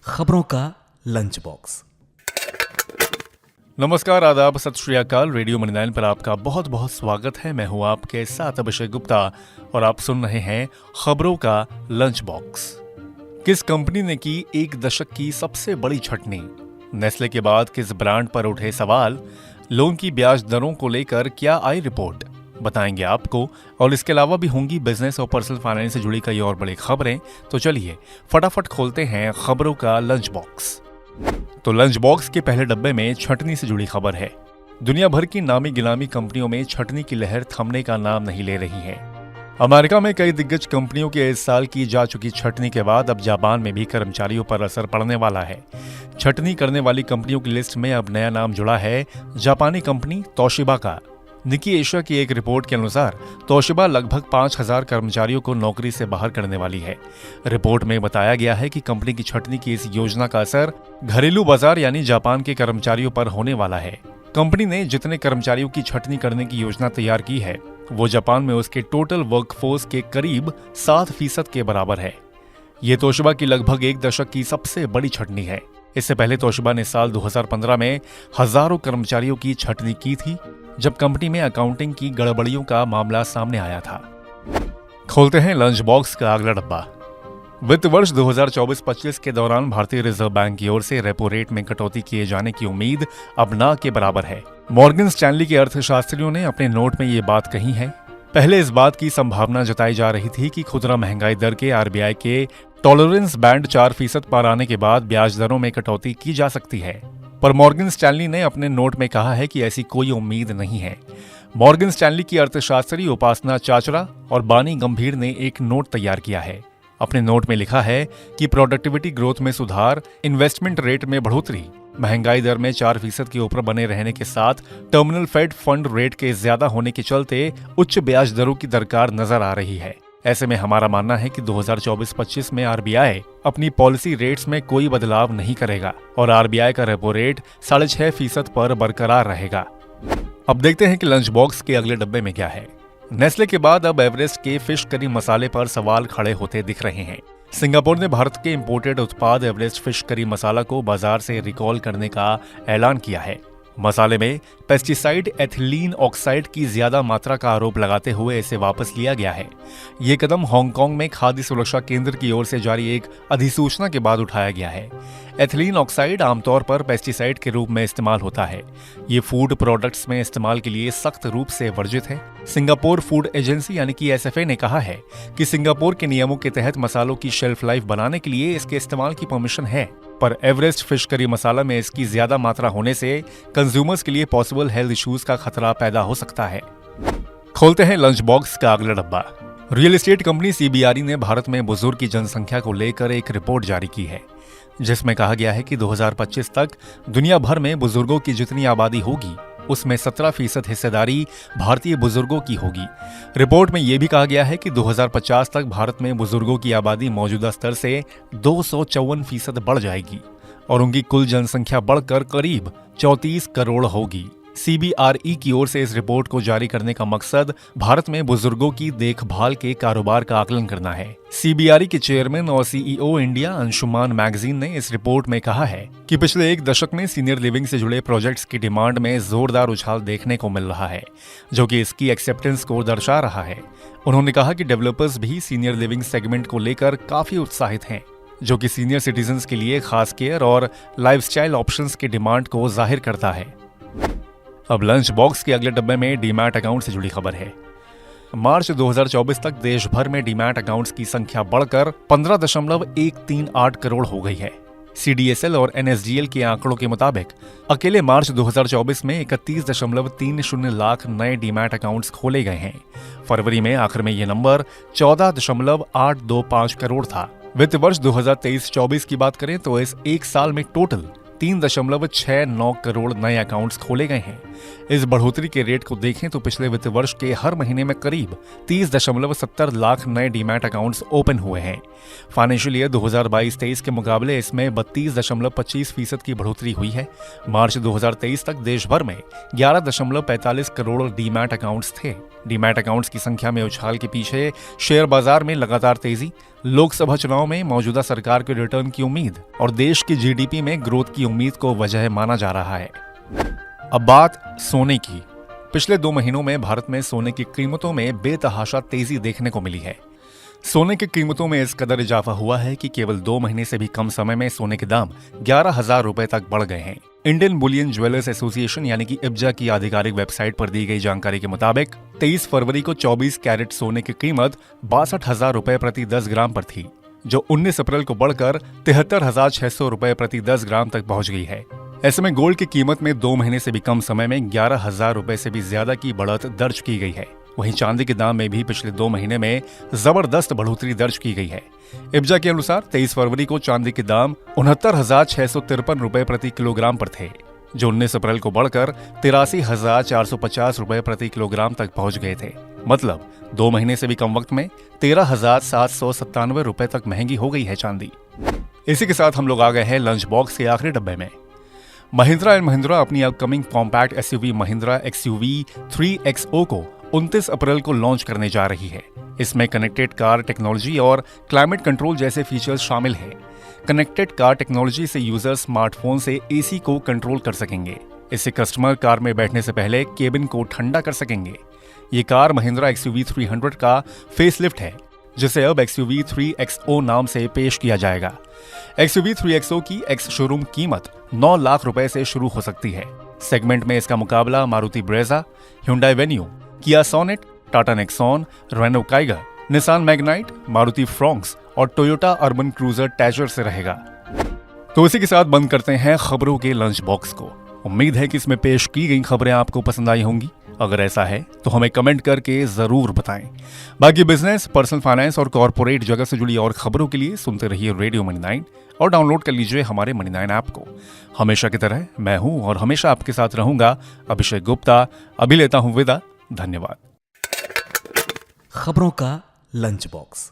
खबरों का lunch box. नमस्कार, आदाब, सत श्री अकाल। रेडियो मनी 9 पर आपका बहुत बहुत स्वागत है। मैं हूं आपके साथ अभिषेक गुप्ता और आप सुन रहे हैं खबरों का लंच बॉक्स। किस कंपनी ने की एक दशक की सबसे बड़ी छटनी? नेस्ले के बाद किस ब्रांड पर उठे सवाल? लोन की ब्याज दरों को लेकर क्या आई रिपोर्ट? बताएंगे आपको। और इसके अलावा भी होंगी बिजनेस और पर्सनल फाइनेंस से जुड़ी कई और बड़ी खबरें। तो चलिए फटाफट खोलते हैं खबरों का लंच बॉक्स। तो लंच बॉक्स के पहले डब्बे में छटनी से जुड़ी खबर है। दुनिया भर की नामी गिलामी कंपनियों में छटनी की लहर थमने का नाम नहीं ले रही है। अमेरिका में कई दिग्गज कंपनियों के इस साल की जा चुकी छटनी के बाद अब जापान में भी कर्मचारियों पर असर पड़ने वाला है। छटनी करने वाली कंपनियों की लिस्ट में अब नया नाम जुड़ा है, जापानी कंपनी तोशिबा का। निकी एशिया की एक रिपोर्ट के अनुसार तोशिबा लगभग 5,000 कर्मचारियों को नौकरी से बाहर करने वाली है। रिपोर्ट में बताया गया है कि कंपनी की छटनी की इस योजना का असर घरेलू बाजार यानी जापान के कर्मचारियों पर होने वाला है। कंपनी ने जितने कर्मचारियों की छटनी करने की योजना तैयार की है वो जापान में उसके टोटल वर्कफोर्स के करीब 7% के बराबर है। ये तोशिबा की लगभग एक दशक की सबसे बड़ी छटनी है। इससे पहले तोशिबा ने साल 2015 में हजारों कर्मचारियों की छटनी की थी, जब कंपनी में अकाउंटिंग की गड़बड़ियों का मामला सामने आया था। खोलते हैं लंच बॉक्स का अगला डब्बा। वित्त वर्ष 2024-25 के दौरान भारतीय रिजर्व बैंक की ओर से रेपो रेट में कटौती किए जाने की उम्मीद अब ना के बराबर है। मॉर्गन स्टैनली के अर्थशास्त्रियों ने अपने नोट में ये बात कही है। पहले इस बात की संभावना जताई जा रही थी कि खुदरा महंगाई दर के आरबीआई के टॉलरेंस बैंड 4% पार आने के बाद ब्याज दरों में कटौती की जा सकती है, पर मॉर्गन स्टैनली ने अपने नोट में कहा है कि ऐसी कोई उम्मीद नहीं है। मॉर्गन स्टैनली की अर्थशास्त्री उपासना चाचरा और बानी गंभीर ने एक नोट तैयार किया है। अपने नोट में लिखा है कि प्रोडक्टिविटी ग्रोथ में सुधार, इन्वेस्टमेंट रेट में बढ़ोतरी, महंगाई दर में 4% के ऊपर बने रहने के साथ टर्मिनल फेड फंड रेट के ज्यादा होने के चलते उच्च ब्याज दरों की दरकार नजर आ रही है। ऐसे में हमारा मानना है कि 2024-25 में आरबीआई अपनी पॉलिसी रेट्स में कोई बदलाव नहीं करेगा और आरबीआई का रेपो रेट 6.5% पर बरकरार रहेगा। अब देखते हैं कि लंच बॉक्स के अगले डब्बे में क्या है। नेस्ले के बाद अब एवरेस्ट के फिश करी मसाले पर सवाल खड़े होते दिख रहे हैं। सिंगापुर ने भारत के इंपोर्टेड उत्पाद एवरेस्ट फिश करी मसाला को बाजार से रिकॉल करने का ऐलान किया है। मसाले में पेस्टिसाइड एथिलीन ऑक्साइड की ज्यादा मात्रा का आरोप लगाते हुए इसे वापस लिया गया है। ये कदम हांगकांग में खाद्य सुरक्षा केंद्र की ओर से जारी एक अधिसूचना के बाद उठाया गया है। एथिलीन ऑक्साइड आमतौर पर पेस्टिसाइड के रूप में इस्तेमाल होता है। ये फूड प्रोडक्ट्स में इस्तेमाल के लिए सख्त रूप से वर्जित है। सिंगापुर फूड एजेंसी यानी कि एसएफए ने कहा है कि सिंगापुर के नियमों के तहत मसालों की शेल्फ लाइफ बनाने के लिए इसके इस्तेमाल की परमिशन है, पर एवरेस्ट फिश करी मसाला में इसकी ज्यादा मात्रा होने से कंज्यूमर्स के लिए पॉसिबल हेल्थ इश्यूज का खतरा पैदा हो सकता है। खोलते हैं लंच बॉक्स का अगला डब्बा। रियल एस्टेट कंपनी सीबीआरई ने भारत में बुजुर्ग की जनसंख्या को लेकर एक रिपोर्ट जारी की है, जिसमें कहा गया है कि 2025 तक दुनिया भर में बुजुर्गों की जितनी आबादी होगी उसमें 17% हिस्सेदारी भारतीय बुजुर्गों की होगी। रिपोर्ट में यह भी कहा गया है कि 2050 तक भारत में बुजुर्गों की आबादी मौजूदा स्तर से 254% बढ़ जाएगी और उनकी कुल जनसंख्या बढ़कर करीब 34 करोड़ होगी। सीबीआरई की ओर से इस रिपोर्ट को जारी करने का मकसद भारत में बुजुर्गों की देखभाल के कारोबार का आकलन करना है। सीबीआरई के चेयरमैन और सीईओ इंडिया अंशुमान मैगजीन ने इस रिपोर्ट में कहा है कि पिछले एक दशक में सीनियर लिविंग से जुड़े प्रोजेक्ट्स की डिमांड में जोरदार उछाल देखने को मिल रहा है, जो कि इसकी एक्सेप्टेंस को दर्शा रहा है। उन्होंने कहा कि डेवलपर्स भी सीनियर लिविंग सेगमेंट को लेकर काफी उत्साहित हैं, जो कि सीनियर सिटीजन्स के लिए खास केयर और लाइफस्टाइल ऑप्शंस की डिमांड को जाहिर करता है। अब लंच बॉक्स के अगले डब्बे में डीमैट अकाउंट से जुड़ी खबर है। मार्च 2024 तक देश भर में डीमैट अकाउंट्स की संख्या बढ़कर 15.138 करोड़ हो गई है। सीडीएसएल और एनएसडीएल के आंकड़ों के मुताबिक अकेले मार्च 2024 में 31.30 लाख नए डीमैट अकाउंट्स खोले गए हैं। फरवरी में आखिर में यह नंबर 14.825 करोड़ था। वित्त वर्ष 2023-24 की बात करें तो इस एक साल में टोटल 3.69 करोड़ नए अकाउंट्स खोले गए हैं। इस बढ़ोतरी के रेट को देखें तो पिछले वित्त वर्ष के हर महीने में करीब 30.70 लाख नए डीमैट अकाउंट्स ओपन हुए हैं। फाइनेंशियल ईयर 2022-23 के मुकाबले इसमें 32.25% की बढ़ोतरी हुई है। मार्च 2023 तक देश भर में 11.45 करोड़ डीमैट अकाउंट्स थे। डीमैट अकाउंट्स की संख्या में उछाल के पीछे शेयर बाजार में लगातार तेजी, लोकसभा चुनाव में मौजूदा सरकार के रिटर्न की उम्मीद और देश की जीडीपी में ग्रोथ की उम्मीद को वजह माना जा रहा है। अब बात सोने की। पिछले 2 महीनों में भारत में सोने की कीमतों में बेतहाशा तेजी देखने को मिली है। सोने की कीमतों में इस कदर इजाफा हुआ है कि केवल 2 महीने से भी कम समय में सोने के दाम 11,000 रुपए तक बढ़ गए हैं। इंडियन बुलियन ज्वेलर्स एसोसिएशन यानी कि इब्जा की आधिकारिक वेबसाइट पर दी गई जानकारी के मुताबिक 23 फरवरी को 24 कैरेट सोने की कीमत 62,000 रुपए प्रति 10 ग्राम पर थी, जो 19 अप्रैल को बढ़कर 73,600 रुपए प्रति 10 ग्राम तक पहुंच गई है। ऐसे में गोल्ड की कीमत में 2 महीने से भी कम समय में 11,000 रुपए से भी ज्यादा की बढ़त दर्ज की गई है। वहीं चांदी के दाम में भी पिछले 2 महीने में जबरदस्त बढ़ोतरी दर्ज की गई है। इब्जा के अनुसार 23 फरवरी को चांदी के दाम 69,653 रुपए प्रति किलोग्राम पर थे, जो 19 अप्रैल को बढ़कर 83,450 रुपए प्रति किलोग्राम तक पहुंच गए थे। मतलब 2 महीने से भी कम वक्त में 13,797 रुपए तक महंगी हो गई है चांदी। इसी के साथ हम लोग आ गए हैं लंच बॉक्स के आखिरी डब्बे में। महिंद्रा एंड महिंद्रा अपनी upcoming compact SUV Mahindra XUV 3XO को 29 अप्रैल को लॉन्च करने जा रही है। इसमें कनेक्टेड कार टेक्नोलॉजी और क्लाइमेट कंट्रोल जैसे फीचर्स शामिल हैं। कनेक्टेड कार टेक्नोलॉजी से यूजर स्मार्टफोन से एसी को कंट्रोल कर सकेंगे। इससे कस्टमर कार में बैठने से पहले केबिन को ठंडा कर सकेंगे। ये कार महिंद्रा एक्सयूवी 300 का फेसलिफ्ट है, जिसे अब एक्सयूवी 3XO नाम से पेश किया जाएगा। एक्सयूवी 3XO की एक्स शोरूम कीमत 9 लाख रुपए से शुरू हो सकती है। सेगमेंट में इसका मुकाबला Maruti Brezza, Hyundai Venue, Kia Sonet, Tata Nexon, Renault Kiger, Nissan Magnite, Maruti Fronx और टोयोटा अर्बन क्रूजर टैजर से रहेगा। तो इसी के साथ बंद करते हैं खबरों के लंच बॉक्स को। उम्मीद है कि इसमें पेश की गई खबरें आपको पसंद आई होंगी। अगर ऐसा है तो हमें कमेंट करके जरूर बताएं। बाकी बिजनेस, पर्सनल फाइनेंस और कॉर्पोरेट जगत से जुड़ी और खबरों के लिए सुनते रहिए रेडियो मनी 9 और डाउनलोड कर लीजिए हमारे मनी 9 ऐप को। हमेशा की तरह मैं हूं और हमेशा आपके साथ रहूंगा, अभिषेक गुप्ता। अभी लेता हूं विदा। धन्यवाद। खबरों का लंच बॉक्स।